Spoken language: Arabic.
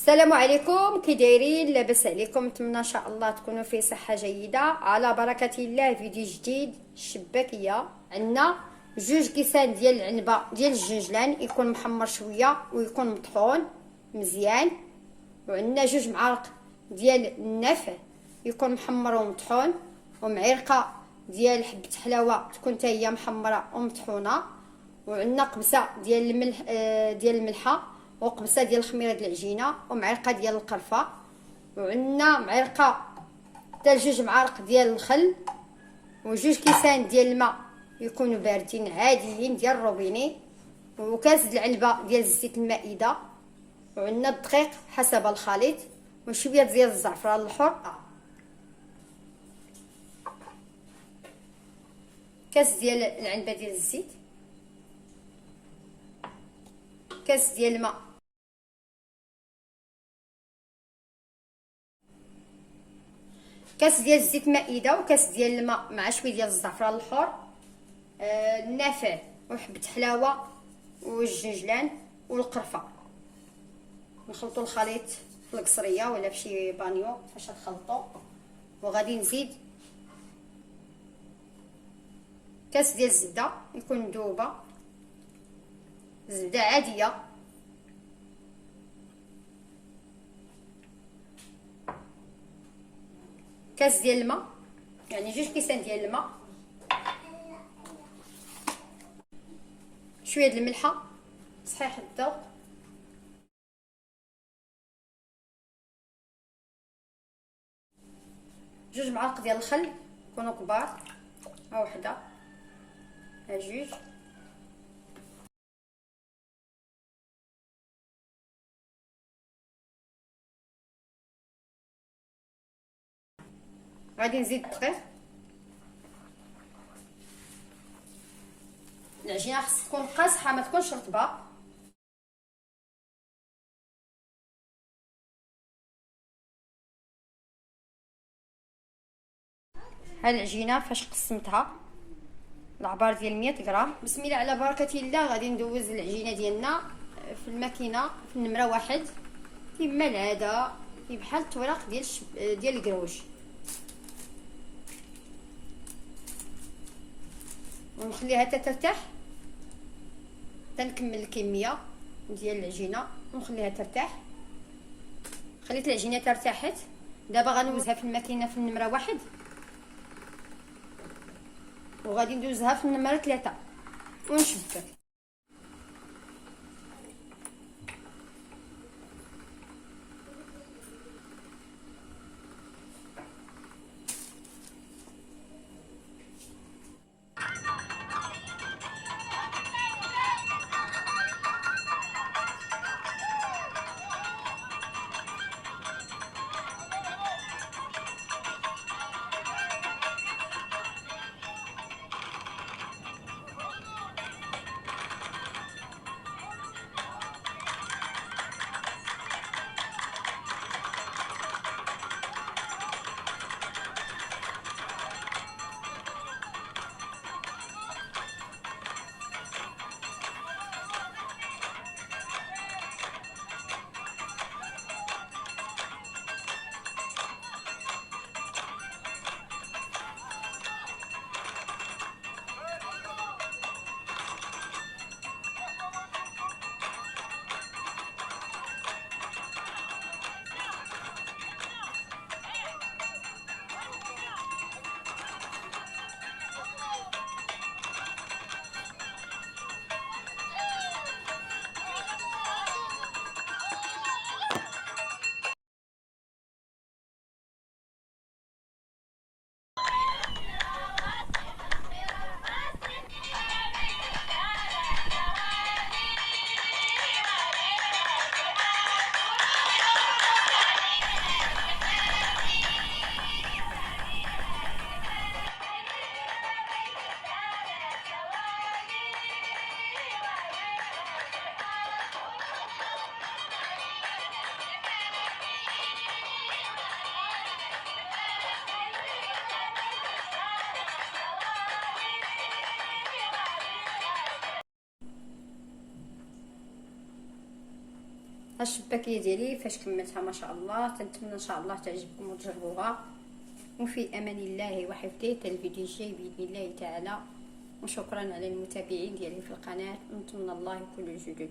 السلام عليكم، كي دايرين؟ لاباس عليكم؟ نتمنى ان شاء الله تكونوا في صحه جيده. على بركه الله فيديو جديد الشباكيه. عندنا جوج كيسان ديال العنبه ديال الجنجلان، يكون محمر شويه ويكون مطحون مزيان. وعندنا جوج معالق ديال النفع، يكون محمر ومطحون، ومعلقه ديال حبه حلاوه تكون حتى هي محمره ومطحونه. وعندنا قبصه ديال الملح ديال الملحه، وقبصه ديال الخميره ديال العجينه، ومعلقه ديال القرفه. وعندنا معلقه حتى جوج معالق ديال الخل، وجوج كيسان ديال الماء يكونوا باردين عاديين ديال الروبيني، وكاس د العلبه ديال الزيت المائده. وعندنا الدقيق حسب الخليط، وشويه ديال الزعفران الحر، كاس ديال العنبه ديال الزيت، كاس ديال الماء، كاس ديال الزيت مائده، وكاس ديال الماء مع شويه ديال الزعفران الحر، النافع وحبه حلاوه والجنجلان والقرفه. نخلطوا الخليط في القصريه ولا في شي بانيو فاش نخلطوا. وغادي نزيد كاس ديال الزبده يكون مذوبه، زبده عاديه، كاس ديال الماء، يعني جوج كيسان ديال الماء، شويه ديال الملحه صحيح الذوق، جوج معالق ديال الخل يكونوا كبار، ها وحده، ها جوج، غادي نزيد الدقيق. العجينه خص تكون قاصحه ما تكونش رطبه. ها العجينه فاش قسمتها العبار ديال 100 غرام. بسم الله على بركه الله. غادي ندوز العجينه ديالنا في الماكينه في النمره واحد كما العاده، بحال التوراق ديال الكروج، ونخليها حتى ترتاح تنكمل الكميه ديال العجينه ونخليها ترتاح. خليت العجينه ارتاحت، دابا غنوزها في الماكينه في النمره واحد، وغادي ندوزها في النمره 3 ونشبك. الشباكيه ديالي فاش كملتها ما شاء الله. تنتمنى ان شاء الله تعجبكم وتجربوها، وفي امان الله وحفظه. حتى الفيديو الجاي باذن الله تعالى. وشكرا على المتابعين ديالي في القناه، ونتمنى الله يكون الجدد.